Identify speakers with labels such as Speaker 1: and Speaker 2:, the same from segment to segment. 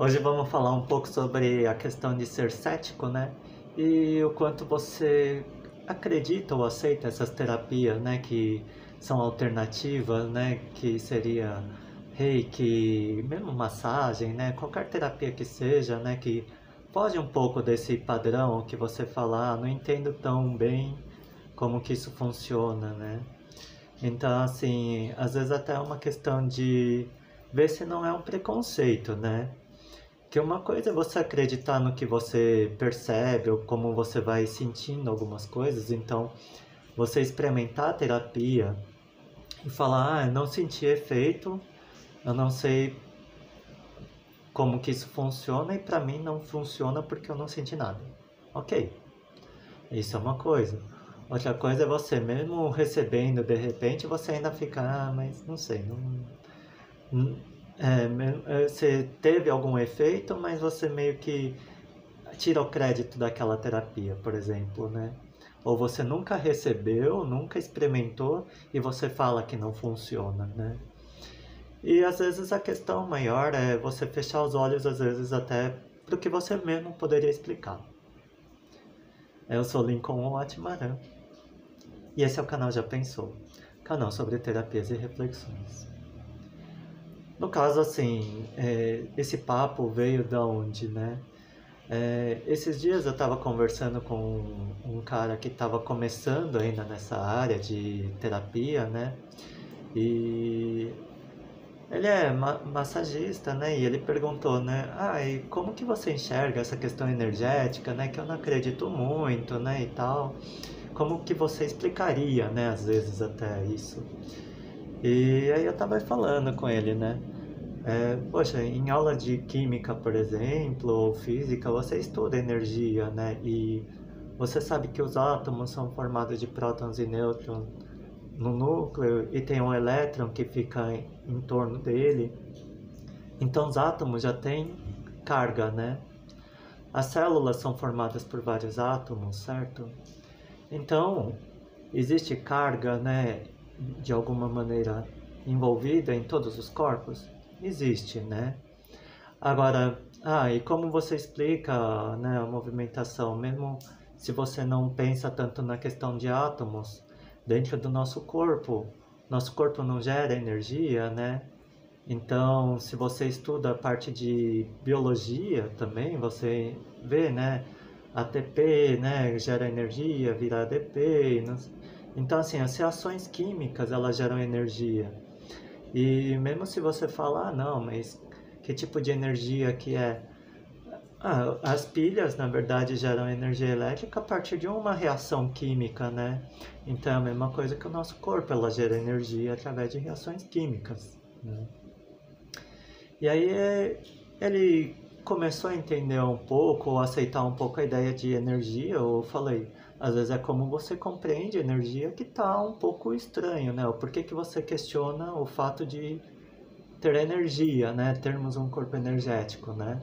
Speaker 1: Hoje vamos falar um pouco sobre a questão de ser cético, né? E o quanto você acredita ou aceita essas terapias, né? Que são alternativas, né? Que seria reiki, mesmo massagem, né? Qualquer terapia que seja, né? Que foge um pouco desse padrão que você fala, não entendo tão bem como que isso funciona, né? Então, assim, às vezes até é uma questão de ver se não é um preconceito, né? Que uma coisa é você acreditar no que você percebe ou como você vai sentindo algumas coisas, então você experimentar a terapia e falar, eu não senti efeito, eu não sei como que isso funciona e para mim não funciona porque eu não senti nada. Ok, isso é uma coisa. Outra coisa é você mesmo recebendo de repente, você ainda fica, mas não sei, você teve algum efeito, mas você meio que tira o crédito daquela terapia, por exemplo, né? Ou você nunca recebeu, nunca experimentou e você fala que não funciona, né? E às vezes a questão maior é você fechar os olhos, às vezes até para o que você mesmo poderia explicar. Eu sou Lincoln Atmaran e esse é o canal Já Pensou, canal sobre terapias e reflexões. No caso, assim, esse papo veio da onde, né? Esses dias eu estava conversando com um cara que estava começando ainda nessa área de terapia, né? E ele é massagista, né? E ele perguntou, né? E como que você enxerga essa questão energética, né? Que eu não acredito muito, né? E tal. Como que você explicaria, né? Às vezes até isso. E aí eu tava falando com ele, né? Poxa, em aula de química, por exemplo, ou física, você estuda energia, né? E você sabe que os átomos são formados de prótons e nêutrons no núcleo e tem um elétron que fica em torno dele. Então os átomos já têm carga, né? As células são formadas por vários átomos, certo? Então, existe carga, né, de alguma maneira envolvida em todos os corpos? Existe, né? Agora, e como você explica, né, a movimentação, mesmo se você não pensa tanto na questão de átomos dentro do nosso corpo não gera energia, né? Então, se você estuda a parte de biologia também, você vê, né, ATP, né, gera energia, vira ADP. Então, assim, as reações químicas, elas geram energia. E mesmo se você falar, não, mas que tipo de energia que é? As pilhas, na verdade, geram energia elétrica a partir de uma reação química, né? Então é a mesma coisa que o nosso corpo, ela gera energia através de reações químicas, né? E aí ele começou a entender um pouco, ou aceitar um pouco a ideia de energia. Eu falei, às vezes é como você compreende energia que está um pouco estranho, né? Por que que você questiona o fato de ter energia, né? Termos um corpo energético, né?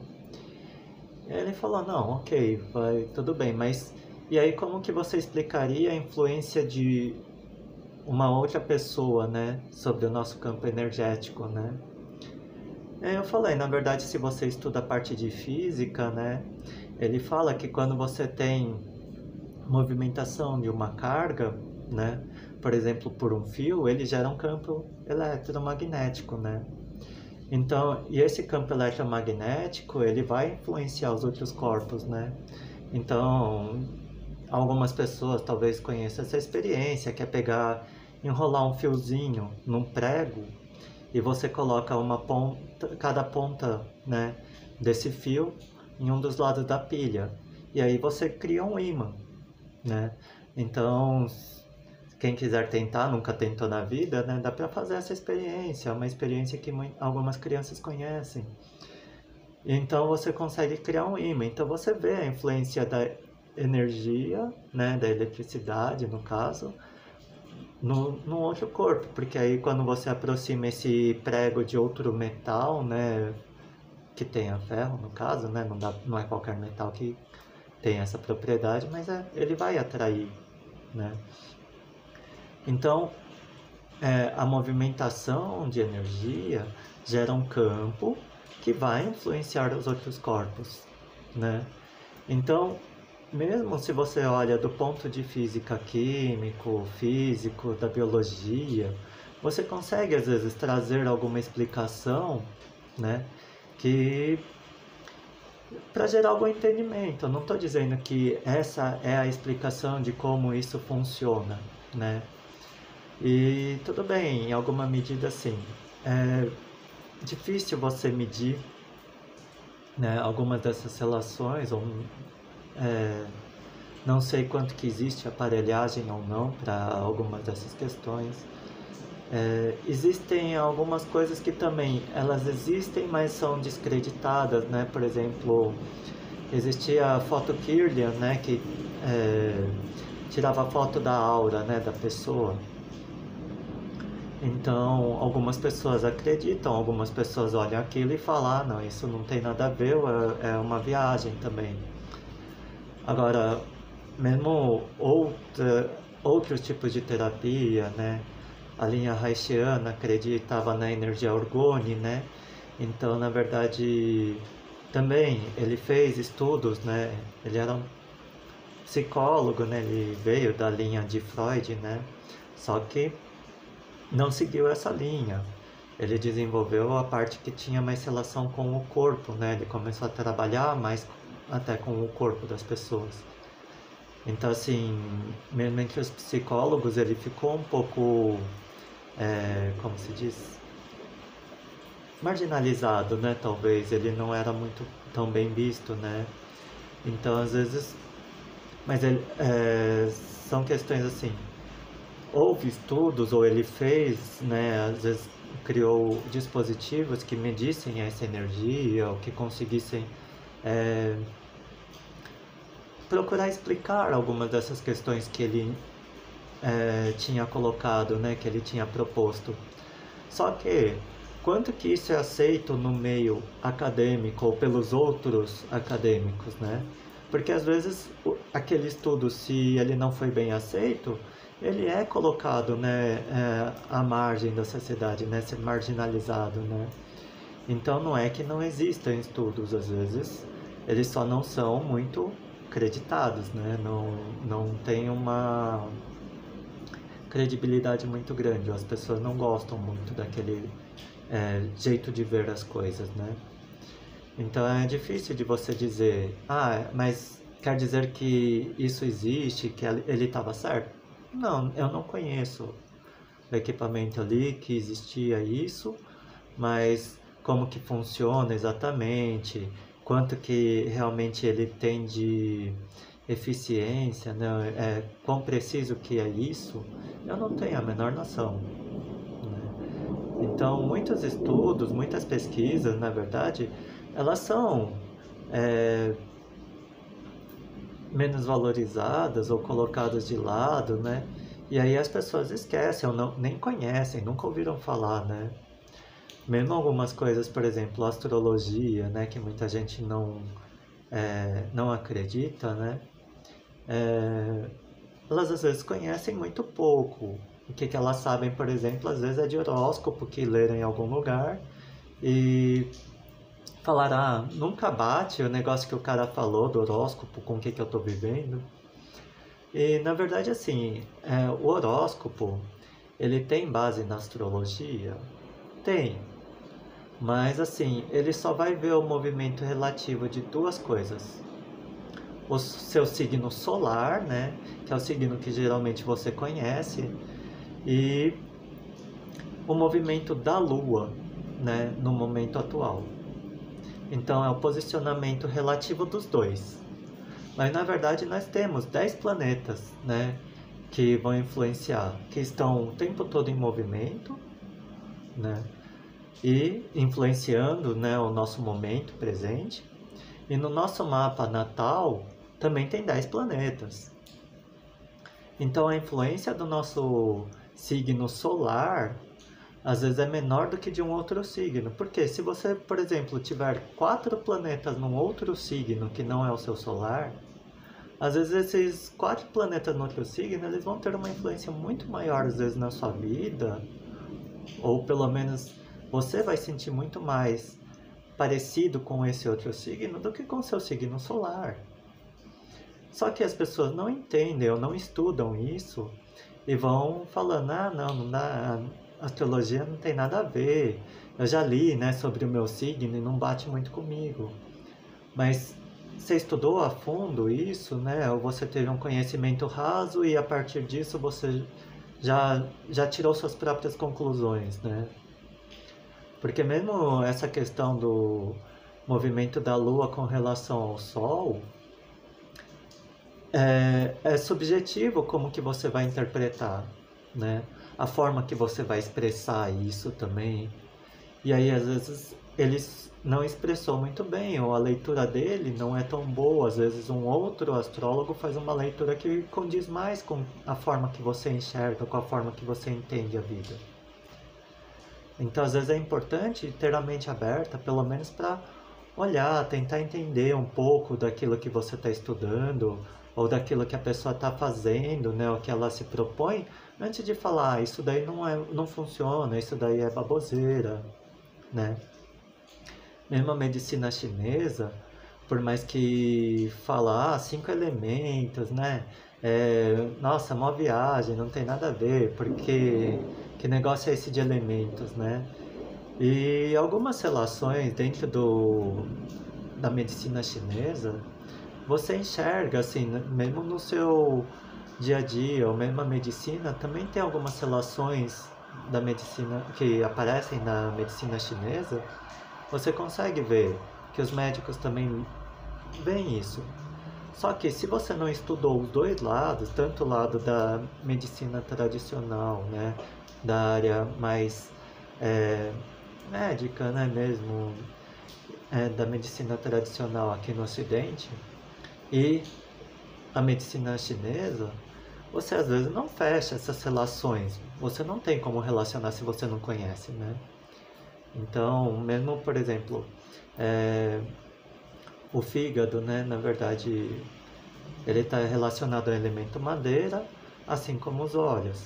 Speaker 1: E aí ele falou, não, ok, vai, tudo bem, mas e aí como que você explicaria a influência de uma outra pessoa, né, sobre o nosso campo energético, né? Eu falei, na verdade, se você estuda a parte de física, né, ele fala que quando você tem movimentação de uma carga, né, por exemplo, por um fio, ele gera um campo eletromagnético, né? Então, e esse campo eletromagnético, ele vai influenciar os outros corpos, né? Então, algumas pessoas talvez conheçam essa experiência, que é pegar, enrolar um fiozinho num prego e você coloca uma ponta, cada ponta, né, desse fio em um dos lados da pilha. E aí você cria um ímã, né? Então, quem quiser tentar, nunca tentou na vida, né, dá para fazer essa experiência, é uma experiência que algumas crianças conhecem. Então você consegue criar um ímã. Então você vê a influência da energia, né, da eletricidade, no caso, no outro corpo, porque aí quando você aproxima esse prego de outro metal, né, que tenha ferro, no caso, né, não é qualquer metal que tem essa propriedade, mas ele vai atrair, né? Então, a movimentação de energia gera um campo que vai influenciar os outros corpos, né? Então, mesmo se você olha do ponto de física químico, físico, da biologia, você consegue às vezes trazer alguma explicação, né, que para gerar algum entendimento. Eu não estou dizendo que essa é a explicação de como isso funciona, né? E tudo bem, em alguma medida sim. É difícil você medir, né, algumas dessas relações, ou não sei quanto que existe aparelhagem ou não para algumas dessas questões. Existem algumas coisas que também elas existem, mas são descreditadas, né? Por exemplo, existia a foto Kirlian, né? Que tirava foto da aura, né? Da pessoa. Então, algumas pessoas acreditam, algumas pessoas olham aquilo e falam, ah, não, isso não tem nada a ver, é uma viagem também. Agora, mesmo outros tipos de terapia, né? A linha Reichiana acreditava na energia orgone, né? Então, na verdade, também ele fez estudos, né? Ele era um psicólogo, né? Ele veio da linha de Freud, né? Só que não seguiu essa linha. Ele desenvolveu a parte que tinha mais relação com o corpo, né? Ele começou a trabalhar mais até com o corpo das pessoas. Então, assim, mesmo entre os psicólogos, ele ficou um pouco, como se diz, marginalizado, né? Talvez ele não era muito tão bem visto, né? Então, às vezes, mas ele, são questões assim. Houve estudos, ou ele fez, né? Às vezes criou dispositivos que medissem essa energia, ou que conseguissem procurar explicar algumas dessas questões que ele tinha colocado, né, que ele tinha proposto. Só que, quanto que isso é aceito no meio acadêmico ou pelos outros acadêmicos, né? Porque às vezes aquele estudo, se ele não foi bem aceito, ele é colocado, né, à margem da sociedade, né, ser marginalizado, né? Então não é que não existam estudos, às vezes eles só não são muito acreditados, né? Não tem uma credibilidade muito grande, as pessoas não gostam muito daquele jeito de ver as coisas, né? Então é difícil de você dizer, ah, mas quer dizer que isso existe, que ele estava certo? Não, eu não conheço o equipamento ali que existia isso, mas como que funciona exatamente, quanto que realmente ele tem de eficiência, né? Quão preciso que é isso, eu não tenho a menor noção, né? Então, muitos estudos, muitas pesquisas, na verdade, elas são menos valorizadas ou colocadas de lado, né? E aí as pessoas esquecem, ou não, nem conhecem, nunca ouviram falar, né? Mesmo algumas coisas, por exemplo, astrologia, né, que muita gente não acredita, né? Elas às vezes conhecem muito pouco. O que elas sabem, por exemplo, às vezes é de horóscopo que leram em algum lugar e falaram, ah, nunca bate o negócio que o cara falou do horóscopo com o que eu estou vivendo. E na verdade, assim, o horóscopo, ele tem base na astrologia? Tem. Mas assim, ele só vai ver o movimento relativo de duas coisas. O seu signo solar, né, que é o signo que geralmente você conhece, e o movimento da Lua, né, no momento atual. Então é o posicionamento relativo dos dois. Mas na verdade nós temos 10 planetas, né, que vão influenciar, que estão o tempo todo em movimento, né, e influenciando, né, o nosso momento presente. E no nosso mapa natal também tem 10 planetas. Então a influência do nosso signo solar às vezes é menor do que de um outro signo. Porque se você, por exemplo, tiver 4 planetas num outro signo que não é o seu solar, às vezes esses 4 planetas no outro signo, eles vão ter uma influência muito maior às vezes na sua vida, ou pelo menos você vai sentir muito mais parecido com esse outro signo do que com seu signo solar. Só que as pessoas não entendem ou não estudam isso e vão falando, ah, não dá, a astrologia não tem nada a ver. Eu já li, né, sobre o meu signo e não bate muito comigo. Mas você estudou a fundo isso, né? Ou você teve um conhecimento raso e a partir disso você já tirou suas próprias conclusões, né? Porque mesmo essa questão do movimento da Lua com relação ao Sol, é subjetivo como que você vai interpretar, né? A forma que você vai expressar isso também. E aí, às vezes, ele não expressou muito bem, ou a leitura dele não é tão boa. Às vezes, um outro astrólogo faz uma leitura que condiz mais com a forma que você enxerga, com a forma que você entende a vida. Então, às vezes, é importante ter a mente aberta, pelo menos para olhar, tentar entender um pouco daquilo que você está estudando, ou daquilo que a pessoa está fazendo, né, o que ela se propõe, antes de falar, ah, isso daí não funciona, isso daí é baboseira, né? Mesmo a medicina chinesa, por mais que fala, 5 elementos, né? Nossa, mó viagem, não tem nada a ver, porque que negócio é esse de elementos, né? E algumas relações dentro da medicina chinesa, você enxerga, assim, mesmo no seu dia a dia, ou mesmo a medicina, também tem algumas relações da medicina que aparecem na medicina chinesa. Você consegue ver que os médicos também veem isso. Só que se você não estudou os dois lados, tanto o lado da medicina tradicional, né, da área mais médica, né, mesmo, da medicina tradicional aqui no Ocidente, e a medicina chinesa, você às vezes não fecha essas relações. Você não tem como relacionar se você não conhece, né? Então, mesmo, por exemplo, o fígado, né, na verdade, ele está relacionado ao elemento madeira, assim como os olhos.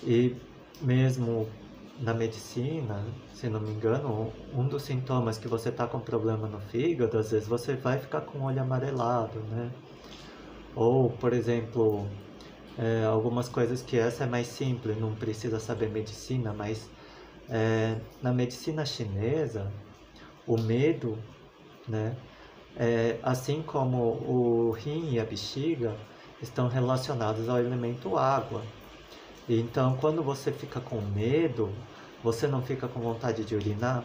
Speaker 1: E mesmo na medicina, se não me engano, um dos sintomas que você está com problema no fígado, às vezes você vai ficar com o olho amarelado, né? Ou, por exemplo, algumas coisas que essa é mais simples, não precisa saber medicina, mas na medicina chinesa, o medo, né, assim como o rim e a bexiga, estão relacionados ao elemento água. E então, quando você fica com medo, você não fica com vontade de urinar.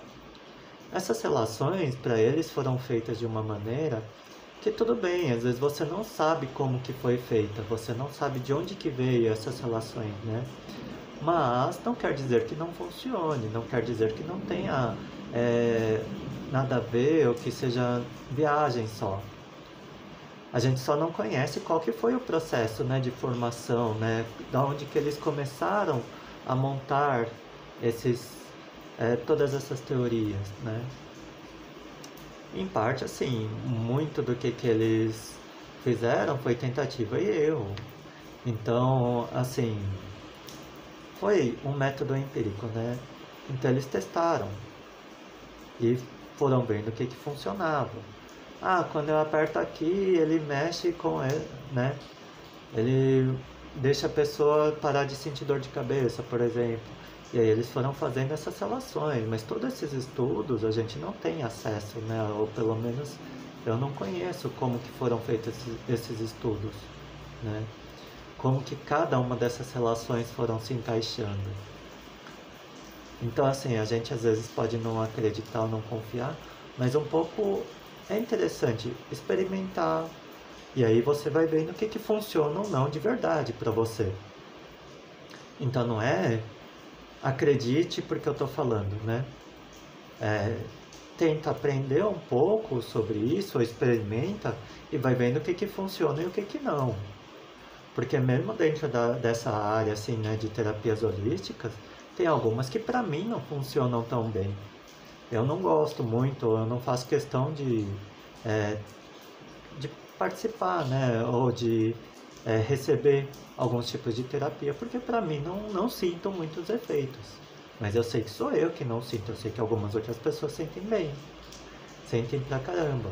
Speaker 1: Essas relações, para eles, foram feitas de uma maneira que tudo bem, às vezes você não sabe como que foi feita, você não sabe de onde que veio essas relações, né? Mas não quer dizer que não funcione, não quer dizer que não tenha nada a ver ou que seja viagem só. A gente só não conhece qual que foi o processo, né, de formação, né, da onde que eles começaram a montar todas essas teorias, né. Em parte, assim, muito do que eles fizeram foi tentativa e erro. Então, assim, foi um método empírico, né? Então eles testaram e foram vendo o que funcionava. Ah, quando eu aperto aqui, ele mexe com ele, né? Ele deixa a pessoa parar de sentir dor de cabeça, por exemplo. E aí eles foram fazendo essas relações, mas todos esses estudos a gente não tem acesso, né? Ou pelo menos eu não conheço como que foram feitos esses estudos, né? Como que cada uma dessas relações foram se encaixando. Então, assim, a gente às vezes pode não acreditar ou não confiar, mas um pouco é interessante experimentar. E aí você vai vendo o que funciona ou não de verdade para você. Então não é acredite porque eu estou falando, né? Tenta aprender um pouco sobre isso, ou experimenta e vai vendo o que funciona e o que não. Porque mesmo dentro dessa área assim, né, de terapias holísticas, tem algumas que para mim não funcionam tão bem. Eu não gosto muito, eu não faço questão de participar, né, ou de receber alguns tipos de terapia, porque para mim não sinto muitos efeitos. Mas eu sei que sou eu que não sinto, eu sei que algumas outras pessoas sentem bem. sentem pra caramba.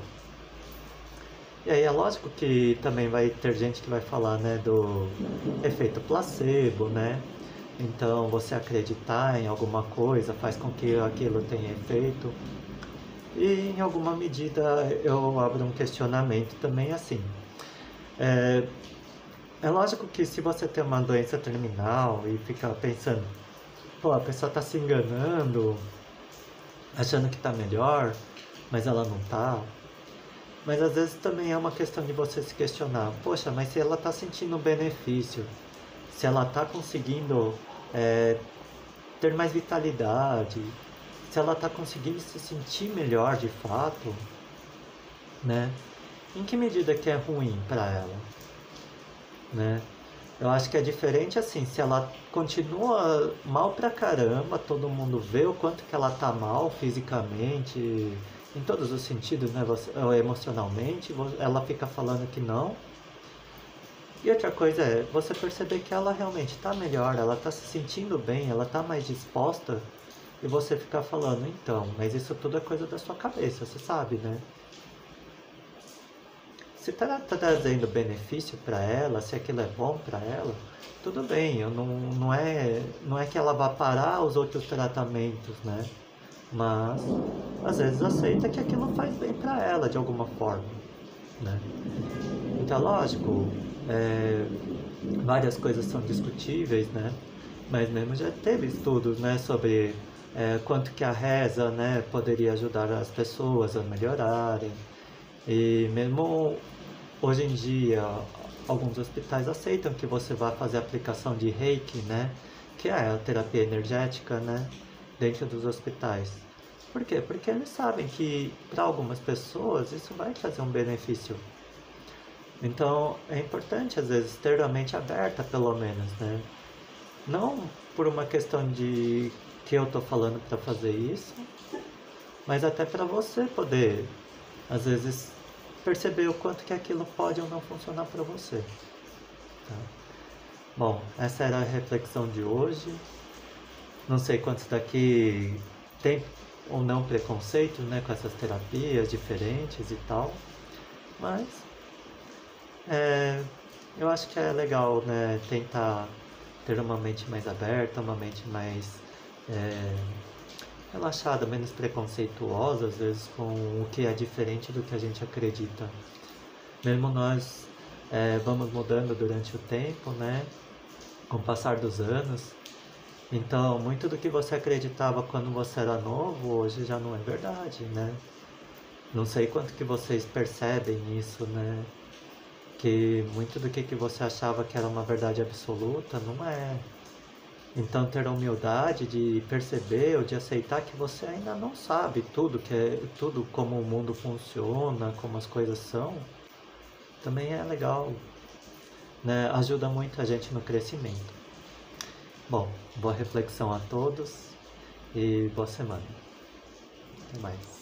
Speaker 1: E aí é lógico que também vai ter gente que vai falar, né, do efeito placebo, né? Então você acreditar em alguma coisa faz com que aquilo tenha efeito. E em alguma medida eu abro um questionamento também assim. É, é lógico que se você tem uma doença terminal e fica pensando, pô, a pessoa está se enganando, achando que está melhor, mas ela não está. Mas às vezes também é uma questão de você se questionar, poxa, mas se ela está sentindo benefício, se ela está conseguindo é, ter mais vitalidade, se ela está conseguindo se sentir melhor de fato, né? Em que medida que é ruim para ela, né? Eu acho que é diferente assim, se ela continua mal pra caramba, todo mundo vê o quanto que ela tá mal fisicamente, em todos os sentidos, né? Emocionalmente, ela fica falando que não. E outra coisa é você perceber que ela realmente tá melhor, ela tá se sentindo bem, ela tá mais disposta, e você ficar falando, então, mas isso tudo é coisa da sua cabeça, você sabe, né? Se tá trazendo benefício para ela, se aquilo é bom para ela, tudo bem, eu não é que ela vá parar os outros tratamentos, né? Mas às vezes aceita que aquilo faz bem para ela de alguma forma, né? Então, lógico, é, várias coisas são discutíveis, né? Mas mesmo já teve estudos, né, sobre quanto que a reza, né, poderia ajudar as pessoas a melhorarem. E mesmo hoje em dia, alguns hospitais aceitam que você vá fazer aplicação de Reiki, né? Que é a terapia energética, né? Dentro dos hospitais. Por quê? Porque eles sabem que para algumas pessoas isso vai trazer um benefício. Então é importante às vezes ter a mente aberta, pelo menos, né? Não por uma questão de que eu tô falando para fazer isso, mas até para você poder, às vezes, perceber o quanto que aquilo pode ou não funcionar para você. Tá? Bom, essa era a reflexão de hoje. Não sei quantos daqui tem ou não preconceito, né, com essas terapias diferentes e tal, mas é, eu acho que é legal, né, tentar ter uma mente mais aberta, uma mente mais é, relaxada, menos preconceituosa, às vezes com o que é diferente do que a gente acredita. Mesmo nós vamos mudando durante o tempo, né? Com o passar dos anos. Então, muito do que você acreditava quando você era novo, hoje já não é verdade, né? Não sei quanto que vocês percebem isso, né? Que muito do que você achava que era uma verdade absoluta, não é. Então, ter a humildade de perceber ou de aceitar que você ainda não sabe tudo, tudo como o mundo funciona, como as coisas são, também é legal, né? Ajuda muito a gente no crescimento. Bom, boa reflexão a todos e boa semana. Até mais.